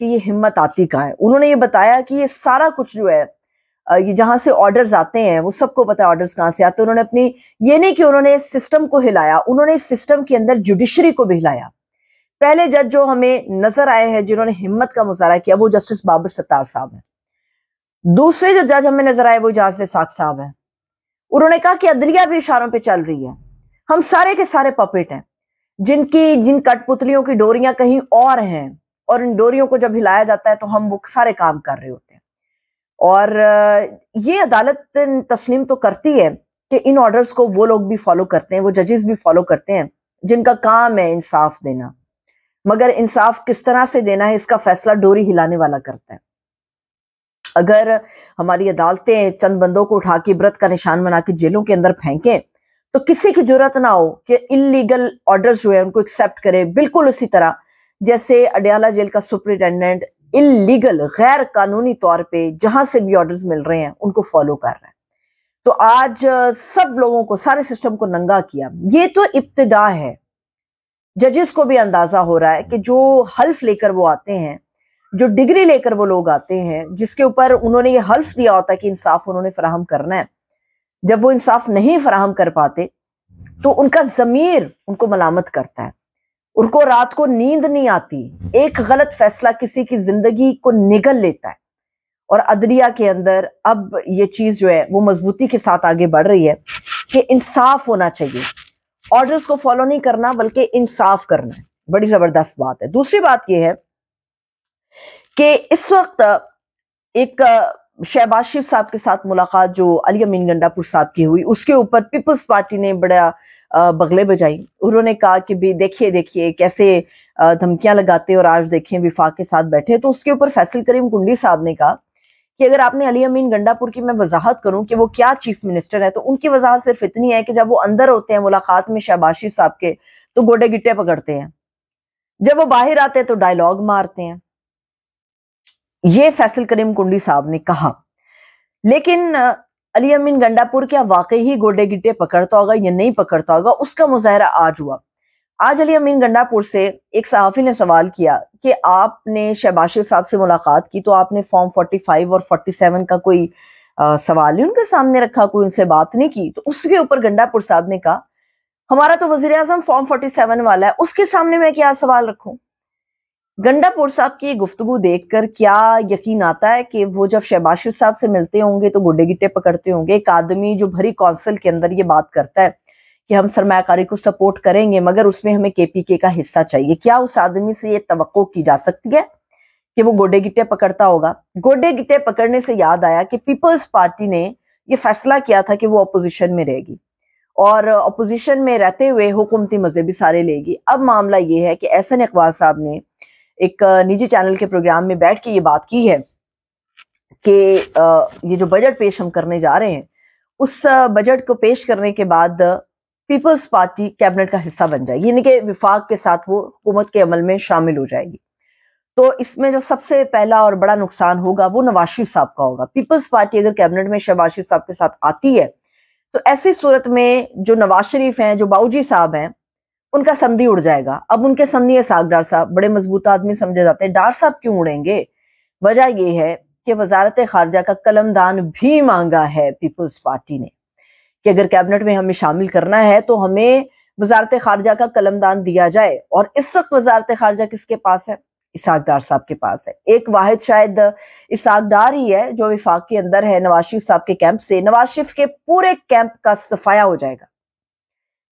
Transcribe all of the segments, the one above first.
کہ یہ ہمت آتی کہاں ہے. انہوں نے یہ بتایا کہ یہ سارا کچھ جو ہے یہ جہاں سے آرڈرز آتے ہیں وہ سب کو پتا ہے آرڈرز کہاں سے آتے ہیں. انہوں نے اپنی یہ نہیں کہ انہوں نے اس سسٹم کو ہلایا, انہوں نے اس سسٹم کے اندر جوڈیشری کو بھی ہلایا. پہلے جج جو ہمیں نظر آئے ہیں جنہوں نے ہمت کا مظاہرہ کیا وہ جسٹس بابر ستار صاحب ہیں. دوسرے جو جج ہمیں نظر آئے وہ اجاز اسحاق صاحب ہیں. انہوں نے کہا کہ عدلیہ بھی اشاروں پہ چل رہی ہے, ہم سارے کے سارے پپٹ ہیں جن کٹ پتلیوں کی ڈوریاں کہیں اور ہیں, اور ان ڈوریوں کو جب ہلایا جاتا ہے تو ہم وہ سارے کام کر رہے ہوتے ہیں. اور یہ عدالت تسلیم تو کرتی ہے کہ ان آرڈرز کو وہ لوگ بھی فالو کرتے ہیں, وہ ججز بھی فالو کرتے ہیں جن کا کام ہے انصاف دینا, مگر انصاف کس طرح سے دینا ہے اس کا فیصلہ ڈوری ہلانے والا کرتا ہے. اگر ہماری عدالتیں چند بندوں کو اٹھا کے عبرت کا نشان بنا کے جیلوں کے اندر پھینکیں تو کسی کی جرات نہ ہو کہ انلیگل آرڈرز جو ہے ان کو ایکسیپٹ کرے, بالکل اسی طرح جیسے اڈیالہ جیل کا سپرنٹینڈنٹ انلیگل غیر قانونی طور پہ جہاں سے بھی آرڈرز مل رہے ہیں ان کو فالو کر رہا ہے. تو آج سب لوگوں کو, سارے سسٹم کو ننگا کیا. یہ تو ابتدا ہے. ججز کو بھی اندازہ ہو رہا ہے کہ جو حلف لے کر وہ آتے ہیں, جو ڈگری لے کر وہ لوگ آتے ہیں جس کے اوپر انہوں نے یہ حلف دیا ہوتا ہے کہ انصاف انہوں نے فراہم کرنا ہے, جب وہ انصاف نہیں فراہم کر پاتے تو ان کا ضمیر ان کو ملامت کرتا ہے, ان کو رات کو نیند نہیں آتی, ایک غلط فیصلہ کسی کی زندگی کو نگل لیتا ہے. اور عدلیہ کے اندر اب یہ چیز جو ہے وہ مضبوطی کے ساتھ آگے بڑھ رہی ہے کہ انصاف ہونا چاہیے, آرڈرز کو فالو نہیں کرنا بلکہ انصاف کرنا ہے. بڑی زبردست بات ہے. دوسری بات یہ ہے کہ اس وقت ایک شہباز شریف صاحب کے ساتھ ملاقات جو علی امین گنڈا پور صاحب کی ہوئی, اس کے اوپر پیپلز پارٹی نے بڑا بغلے بجائی. انہوں نے کہا کہ بھی دیکھیے کیسے دھمکیاں لگاتے اور آج دیکھیں وفاق کے ساتھ بیٹھے. تو اس کے اوپر فیصل کریم کنڈی صاحب نے کہا کہ اگر آپ نے علی امین گنڈا پور کی میں وضاحت کروں کہ وہ کیا چیف منسٹر ہے, تو ان کی وضاحت صرف اتنی ہے کہ جب وہ اندر ہوتے ہیں ملاقات میں شہباز شریف صاحب کے تو گوڈے گٹے پکڑتے ہیں, جب وہ باہر آتے ہیں تو ڈائیلاگ مارتے ہیں. یہ فیصل کریم کنڈی صاحب نے کہا. لیکن علی امین گنڈا پور کیا واقعی گوڈے گٹے پکڑتا ہوگا یا نہیں پکڑتا ہوگا, اس کا مظاہرہ آج ہوا. آج علی امین گنڈا پور سے ایک صحافی نے سوال کیا کہ آپ نے شہباز شریف صاحب سے ملاقات کی تو آپ نے فارم 45 اور 47 کا کوئی سوال ہی ان کے سامنے رکھا, کوئی ان سے بات نہیں کی. تو اس کے اوپر گنڈا پور صاحب نے کہا ہمارا تو وزیر اعظم فارم 47 والا ہے, اس کے سامنے میں کیا سوال رکھوں. گنڈا پور صاحب کی گفتگو دیکھ کر کیا یقین آتا ہے کہ وہ جب شہباز شریف صاحب سے ملتے ہوں گے تو گوڈے گٹے پکڑتے ہوں گے. ایک آدمی جو بھری کونسل کے اندر یہ بات کرتا ہے کہ ہم سرمایہ کاری کو سپورٹ کریں گے مگر اس میں ہمیں کے پی کے کا حصہ چاہیے, کیا اس آدمی سے یہ توقع کی جا سکتی ہے کہ وہ گوڈے گٹے پکڑتا ہوگا؟ گوڈے گٹے پکڑنے سے یاد آیا کہ پیپلز پارٹی نے یہ فیصلہ کیا تھا کہ وہ اپوزیشن میں رہے گی اور اپوزیشن میں رہتے ہوئے حکومتی مزے بھی سارے لے گی. اب معاملہ یہ ہے کہ احسن اقبال صاحب نے ایک نجی چینل کے پروگرام میں بیٹھ کے یہ بات کی ہے کہ یہ جو بجٹ پیش ہم کرنے جا رہے ہیں اس بجٹ کو پیش کرنے کے بعد پیپلز پارٹی کیبنٹ کا حصہ بن جائے گی, یعنی کہ وفاق کے ساتھ وہ حکومت کے عمل میں شامل ہو جائے گی. تو اس میں جو سب سے پہلا اور بڑا نقصان ہوگا وہ نواز شریف صاحب کا ہوگا. پیپلز پارٹی اگر کیبنٹ میں شہباز شریف صاحب کے ساتھ آتی ہے تو ایسی صورت میں جو نواز شریف ہیں, جو باؤجی صاحب ہیں, ان کا سمدھی اڑ جائے گا. اب ان کے سمدھی اسحاق ڈار صاحب بڑے مضبوط آدمی سمجھے جاتے ہیں. ڈار صاحب کیوں اڑیں گے؟ وجہ یہ ہے کہ وزارت خارجہ کا قلمدان بھی مانگا ہے پیپلز پارٹی نے کہ اگر کیبنٹ میں ہمیں شامل کرنا ہے تو ہمیں وزارت خارجہ کا قلمدان دیا جائے. اور اس وقت وزارت خارجہ کس کے پاس ہے؟ اسحاق ڈار صاحب کے پاس ہے. ایک واحد شاید اسحاق ڈار ہی ہے جو وفاق کے اندر ہے. نواز شریف صاحب کے کیمپ سے نواز شریف کے پورے کیمپ کا صفایا ہو جائے گا,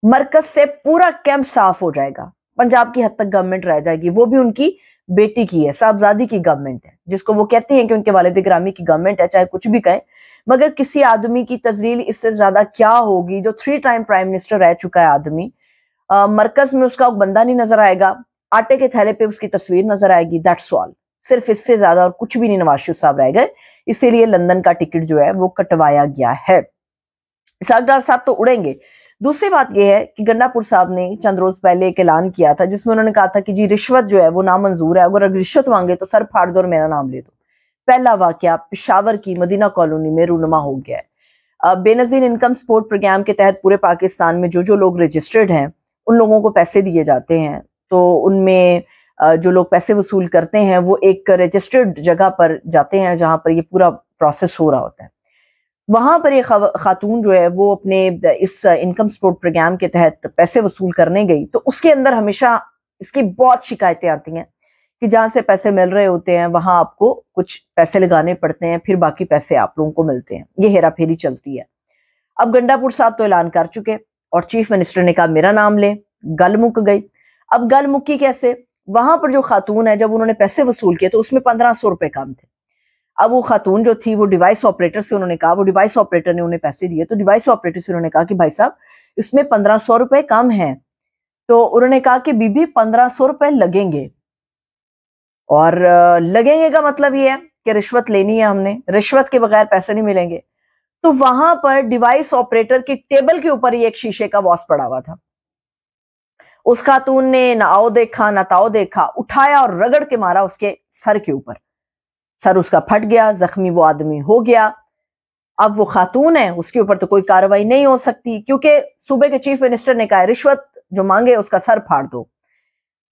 مرکز سے پورا کیمپ صاف ہو جائے گا. پنجاب کی حد تک گورنمنٹ رہ جائے گی, وہ بھی ان کی بیٹی کی ہے, صاحبزادی کی گورنمنٹ ہے, جس کو وہ کہتے ہیں کہ ان کے والد گرامی کی گورنمنٹ ہے, چاہے کچھ بھی کہیں. مگر کسی آدمی کی تذلیل اس سے زیادہ کیا ہوگی جو 3 ٹائم پرائم منسٹر رہ چکا ہے آدمی. مرکز میں اس کا بندہ نہیں نظر آئے گا, آٹے کے تھیلے پہ اس کی تصویر نظر آئے گی, دیٹس آل. صرف اس سے زیادہ اور کچھ بھی نہیں نواز شریف صاحب رہ گئے. اسی لیے لندن کا ٹکٹ جو ہے وہ کٹوایا گیا ہے. اسحاق ڈار صاحب تو اڑیں گے. دوسری بات یہ ہے کہ گنڈا پور صاحب نے چند روز پہلے ایک اعلان کیا تھا جس میں انہوں نے کہا تھا کہ جی رشوت جو ہے وہ نامنظور ہے, اگر رشوت مانگے تو سر پھاڑ دو اور میرا نام لے دو. پہلا واقعہ پشاور کی مدینہ کالونی میں رونما ہو گیا ہے. بے نظیر انکم سپورٹ پروگرام کے تحت پورے پاکستان میں جو لوگ رجسٹرڈ ہیں ان لوگوں کو پیسے دیے جاتے ہیں, تو ان میں جو لوگ پیسے وصول کرتے ہیں وہ ایک رجسٹرڈ جگہ پر جاتے ہیں جہاں پر یہ پورا پروسیس ہو رہا ہوتا ہے. وہاں پر یہ خاتون جو ہے وہ اپنے اس انکم سپورٹ پروگرام کے تحت پیسے وصول کرنے گئی تو اس کے اندر ہمیشہ اس کی بہت شکایتیں آتی ہیں کہ جہاں سے پیسے مل رہے ہوتے ہیں وہاں آپ کو کچھ پیسے لگانے پڑتے ہیں، پھر باقی پیسے آپ لوگوں کو ملتے ہیں. یہ ہیرا پھیری چلتی ہے. اب گنڈا پور صاحب تو اعلان کر چکے اور چیف منسٹر نے کہا میرا نام لے، گل مک گئی. اب گل مکی کیسے؟ وہاں پر جو خاتون ہے جب انہوں نے پیسے وصول کیے تو اس میں 1500 روپے کم تھے. اب وہ خاتون جو تھی وہ ڈیوائس آپریٹر سے انہوں نے کہا، وہ ڈیوائس آپریٹر نے انہیں پیسے دیے تو ڈیوائس آپریٹر سے انہوں نے کہا کہ بھائی صاحب اس میں 1500 روپے کم ہیں. تو انہوں نے کہا کہ بی بی 1500 روپے لگیں گے. اور لگیں گے کا مطلب یہ ہے کہ رشوت لینی ہے، ہم نے رشوت کے بغیر پیسے نہیں ملیں گے. تو وہاں پر ڈیوائس آپریٹر کی ٹیبل کے اوپر ہی ایک شیشے کا واس پڑا ہوا تھا. اس خاتون نے نہ آؤ دیکھا نہ تاؤ دیکھا، اٹھایا اور رگڑ کے مارا اس کے سر کے اوپر. سر اس کا پھٹ گیا، زخمی وہ آدمی ہو گیا. اب وہ خاتون ہے، اس کے اوپر تو کوئی کارروائی نہیں ہو سکتی کیونکہ صوبے کے چیف منسٹر نے کہا رشوت جو مانگے اس کا سر پھاڑ دو.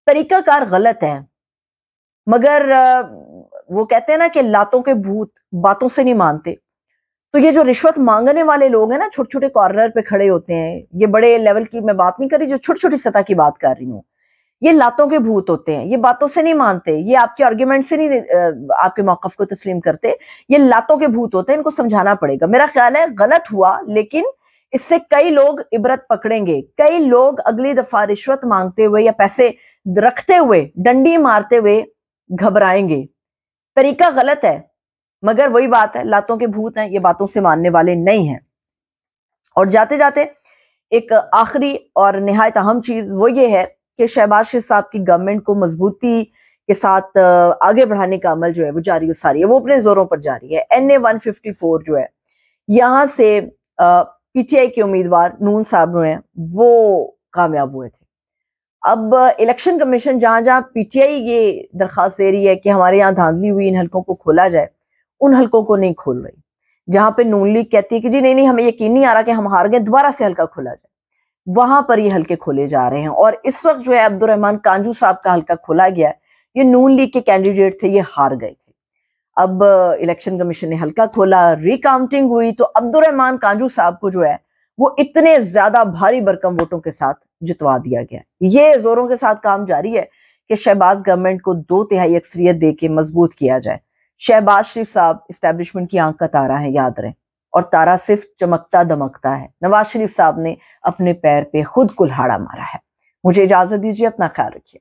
طریقہ کار غلط ہے، مگر وہ کہتے ہیں نا کہ لاتوں کے بھوت باتوں سے نہیں مانتے. تو یہ جو رشوت مانگنے والے لوگ ہیں نا، چھوٹے چھوٹے کارنر پہ کھڑے ہوتے ہیں، یہ بڑے لیول کی میں بات نہیں کر رہی، جو چھوٹی چھوٹی سطح کی بات کر رہی ہوں، یہ لاتوں کے بھوت ہوتے ہیں. یہ باتوں سے نہیں مانتے، یہ آپ کے آرگیومنٹ سے نہیں آپ کے موقف کو تسلیم کرتے. یہ لاتوں کے بھوت ہوتے ہیں، ان کو سمجھانا پڑے گا. میرا خیال ہے غلط ہوا، لیکن اس سے کئی لوگ عبرت پکڑیں گے. کئی لوگ اگلی دفعہ رشوت مانگتے ہوئے یا پیسے رکھتے ہوئے ڈنڈی مارتے ہوئے گھبرائیں گے. طریقہ غلط ہے، مگر وہی بات ہے، لاتوں کے بھوت ہیں، یہ باتوں سے ماننے والے نہیں ہیں. اور جاتے جاتے ایک آخری اور نہایت اہم چیز وہ یہ ہے کہ شہباز شریف صاحب کی گورنمنٹ کو مضبوطی کے ساتھ آگے بڑھانے کا عمل جو ہے وہ جاری و ساری ہے، وہ اپنے زوروں پر جاری ہے. NA 154 جو ہے یہاں سے پی ٹی آئی کے امیدوار نون صاحب جو ہیں وہ کامیاب ہوئے تھے. اب الیکشن کمیشن جہاں جہاں پی ٹی آئی یہ درخواست دے رہی ہے کہ ہمارے یہاں دھاندلی ہوئی، ان حلقوں کو کھولا جائے، ان حلقوں کو نہیں کھول رہی. جہاں پہ نون لیگ کہتی ہے کہ جی نہیں ہمیں یقین نہیں آ رہا کہ ہم ہار گئے، دوبارہ سے حلقہ کھولا جائے، وہاں پر یہ حلقے کھولے جا رہے ہیں. اور اس وقت جو ہے عبدالرحمن کانجو صاحب کا حلقہ کھولا گیا ہے. یہ نون لیگ کے کینڈیڈیٹ تھے، یہ ہار گئے تھے. اب الیکشن کمیشن نے حلقہ کھولا، ری کاؤنٹنگ ہوئی تو عبدالرحمن کانجو صاحب کو جو ہے وہ اتنے زیادہ بھاری برکم ووٹوں کے ساتھ جتوا دیا گیا. یہ زوروں کے ساتھ کام جاری ہے کہ شہباز گورنمنٹ کو 2/3 اکثریت دے کے مضبوط کیا جائے. شہباز شریف صاحب اسٹیبلشمنٹ کی آنکھ کا تارا ہے، یاد رہیں، اور تارا صرف چمکتا دمکتا ہے. نواز شریف صاحب نے اپنے پیر پہ خود کلہاڑا مارا ہے. مجھے اجازت دیجیے، اپنا خیال رکھیے.